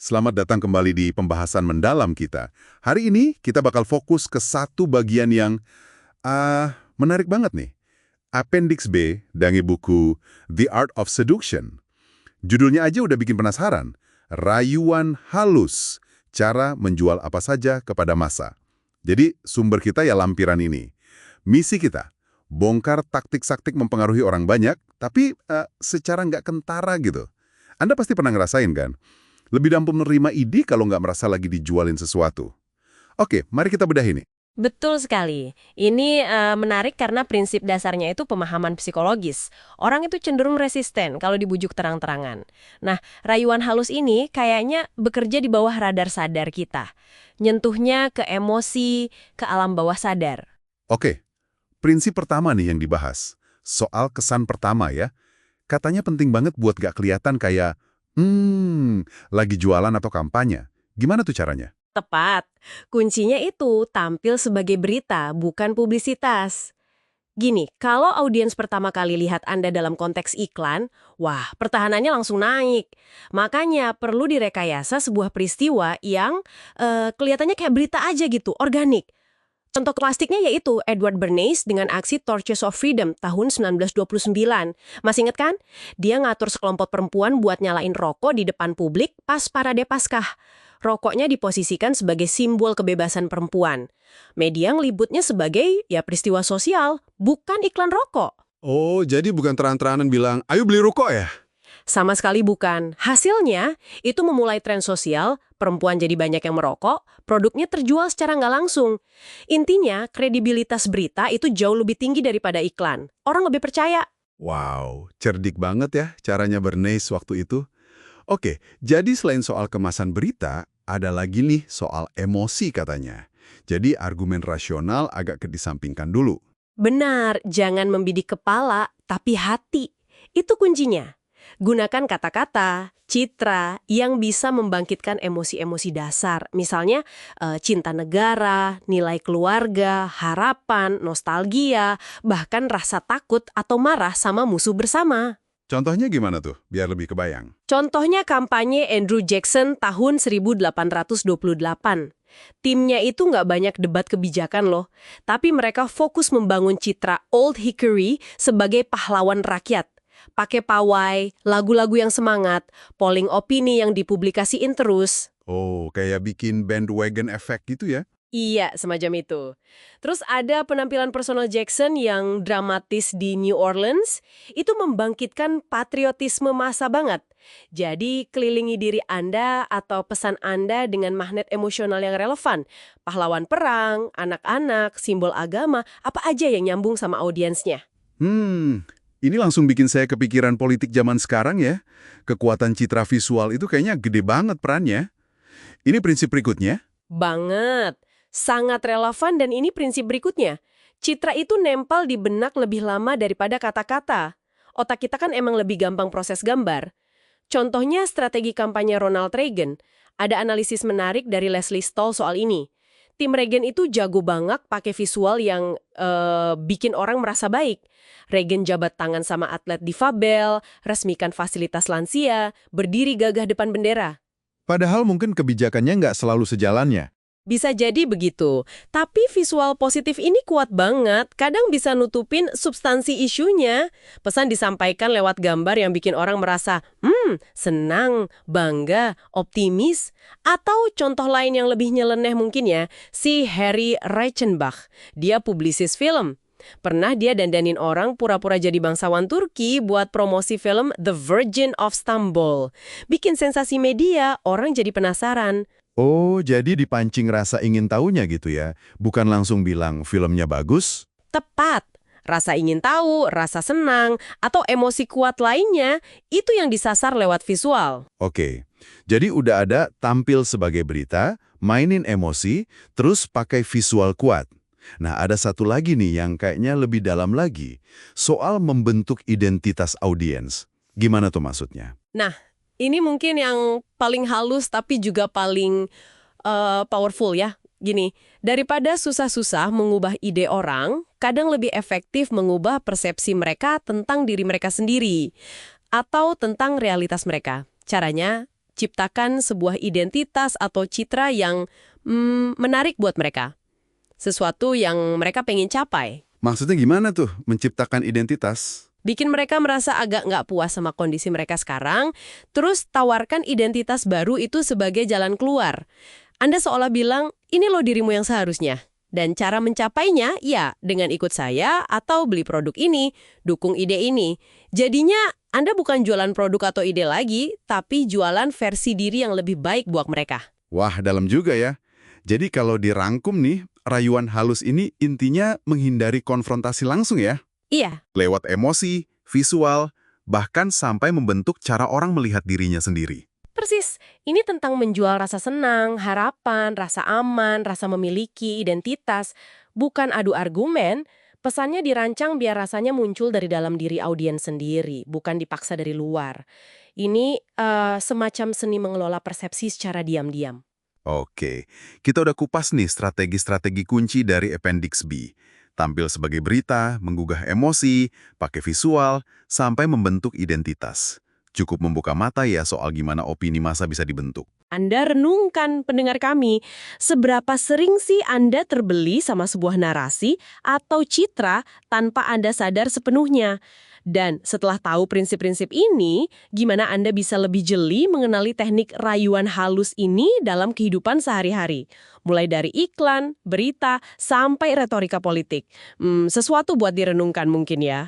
Selamat datang kembali di pembahasan mendalam kita. Hari ini kita bakal fokus ke satu bagian yang menarik banget nih. Appendix B dari buku The Art of Seduction. Judulnya aja udah bikin penasaran. Rayuan halus, cara menjual apa saja kepada massa. Jadi sumber kita ya lampiran ini. Misi kita, bongkar taktik-taktik mempengaruhi orang banyak, tapi secara nggak kentara gitu. Anda pasti pernah ngerasain kan? Lebih gampang menerima ide kalau nggak merasa lagi dijualin sesuatu. Oke, mari kita bedah ini. Betul sekali. Ini menarik karena prinsip dasarnya itu pemahaman psikologis. Orang itu cenderung resisten kalau dibujuk terang-terangan. Nah, rayuan halus ini kayaknya bekerja di bawah radar sadar kita. Nyentuhnya ke emosi, ke alam bawah sadar. Oke, prinsip pertama nih yang dibahas. Soal kesan pertama ya. Katanya penting banget buat nggak kelihatan kayak, lagi jualan atau kampanye. Gimana tuh caranya? Tepat. Kuncinya itu tampil sebagai berita, bukan publisitas. Gini, kalau audiens pertama kali lihat Anda dalam konteks iklan, wah, pertahanannya langsung naik. Makanya perlu direkayasa sebuah peristiwa yang kelihatannya kayak berita aja gitu, organik. Contoh klasiknya yaitu Edward Bernays dengan aksi Torches of Freedom tahun 1929. Masih ingat kan? Dia ngatur sekelompok perempuan buat nyalain rokok di depan publik pas Parade Paskah. Rokoknya diposisikan sebagai simbol kebebasan perempuan. Media ngelibutnya sebagai ya peristiwa sosial, bukan iklan rokok. Oh, jadi bukan terang-terangan bilang, ayo beli rokok ya? Sama sekali bukan. Hasilnya, itu memulai tren sosial, perempuan jadi banyak yang merokok, produknya terjual secara nggak langsung. Intinya, kredibilitas berita itu jauh lebih tinggi daripada iklan. Orang lebih percaya. Wow, cerdik banget ya caranya Bernays waktu itu. Oke, jadi selain soal kemasan berita, ada lagi nih soal emosi katanya. Jadi argumen rasional agak kedesampingkan dulu. Benar, jangan membidik kepala, tapi hati. Itu kuncinya. Gunakan kata-kata, citra yang bisa membangkitkan emosi-emosi dasar. Misalnya, cinta negara, nilai keluarga, harapan, nostalgia, bahkan rasa takut atau marah sama musuh bersama. Contohnya gimana tuh, biar lebih kebayang? Contohnya kampanye Andrew Jackson tahun 1828. Timnya itu nggak banyak debat kebijakan loh, tapi mereka fokus membangun citra Old Hickory sebagai pahlawan rakyat. Pakai pawai, lagu-lagu yang semangat, polling opini yang dipublikasiin terus. Oh, kayak bikin bandwagon effect gitu ya? Iya, semacam itu. Terus ada penampilan personal Jackson yang dramatis di New Orleans, itu membangkitkan patriotisme massa banget. Jadi, kelilingi diri Anda atau pesan Anda dengan magnet emosional yang relevan. Pahlawan perang, anak-anak, simbol agama, apa aja yang nyambung sama audiensnya. Ini langsung bikin saya kepikiran politik zaman sekarang ya. Kekuatan citra visual itu kayaknya gede banget perannya. Ini prinsip berikutnya. Banget. Sangat relevan dan ini prinsip berikutnya. Citra itu nempel di benak lebih lama daripada kata-kata. Otak kita kan emang lebih gampang proses gambar. Contohnya strategi kampanye Ronald Reagan. Ada analisis menarik dari Leslie Stahl soal ini. Tim Reagan itu jago banget pakai visual yang bikin orang merasa baik. Reagan jabat tangan sama atlet difabel, resmikan fasilitas lansia, berdiri gagah depan bendera. Padahal mungkin kebijakannya nggak selalu sejalannya. Bisa jadi begitu, tapi visual positif ini kuat banget, kadang bisa nutupin substansi isunya. Pesan disampaikan lewat gambar yang bikin orang merasa, senang, bangga, optimis. Atau contoh lain yang lebih nyeleneh mungkin ya, si Harry Reichenbach, dia publisis film. Pernah dia dandanin orang pura-pura jadi bangsawan Turki buat promosi film The Virgin of Stamboul. Bikin sensasi media, orang jadi penasaran. Oh, jadi dipancing rasa ingin tahunya gitu ya? Bukan langsung bilang filmnya bagus? Tepat. Rasa ingin tahu, rasa senang, atau emosi kuat lainnya, itu yang disasar lewat visual. Oke, jadi udah ada tampil sebagai berita, mainin emosi, terus pakai visual kuat. Nah, ada satu lagi nih yang kayaknya lebih dalam lagi. Soal membentuk identitas audiens. Gimana tuh maksudnya? Nah, ini mungkin yang paling halus tapi juga paling powerful ya. Gini, daripada susah-susah mengubah ide orang, kadang lebih efektif mengubah persepsi mereka tentang diri mereka sendiri. Atau tentang realitas mereka. Caranya, ciptakan sebuah identitas atau citra yang menarik buat mereka. Sesuatu yang mereka pengen capai. Maksudnya gimana tuh menciptakan identitas? Bikin mereka merasa agak nggak puas sama kondisi mereka sekarang, terus tawarkan identitas baru itu sebagai jalan keluar. Anda seolah bilang, ini loh dirimu yang seharusnya. Dan cara mencapainya, ya dengan ikut saya atau beli produk ini, dukung ide ini. Jadinya, Anda bukan jualan produk atau ide lagi, tapi jualan versi diri yang lebih baik buat mereka. Wah, dalam juga ya. Jadi kalau dirangkum nih, rayuan halus ini intinya menghindari konfrontasi langsung ya? Iya, Lewat emosi, visual, bahkan sampai membentuk cara orang melihat dirinya sendiri. persis. Ini tentang menjual rasa senang, harapan, rasa aman, rasa memiliki, identitas. Bukan adu argumen, pesannya dirancang biar rasanya muncul dari dalam diri audiens sendiri, bukan dipaksa dari luar. Ini semacam seni mengelola persepsi secara diam-diam. Oke, kita udah kupas nih strategi-strategi kunci dari Appendix B. Tampil sebagai berita, menggugah emosi, pakai visual, sampai membentuk identitas. Cukup membuka mata ya soal gimana opini massa bisa dibentuk. Anda renungkan, pendengar kami, seberapa sering sih Anda terbeli sama sebuah narasi atau citra tanpa Anda sadar sepenuhnya? Dan setelah tahu prinsip-prinsip ini, gimana Anda bisa lebih jeli mengenali teknik rayuan halus ini dalam kehidupan sehari-hari? Mulai dari iklan, berita, sampai retorika politik. Sesuatu buat direnungkan mungkin ya.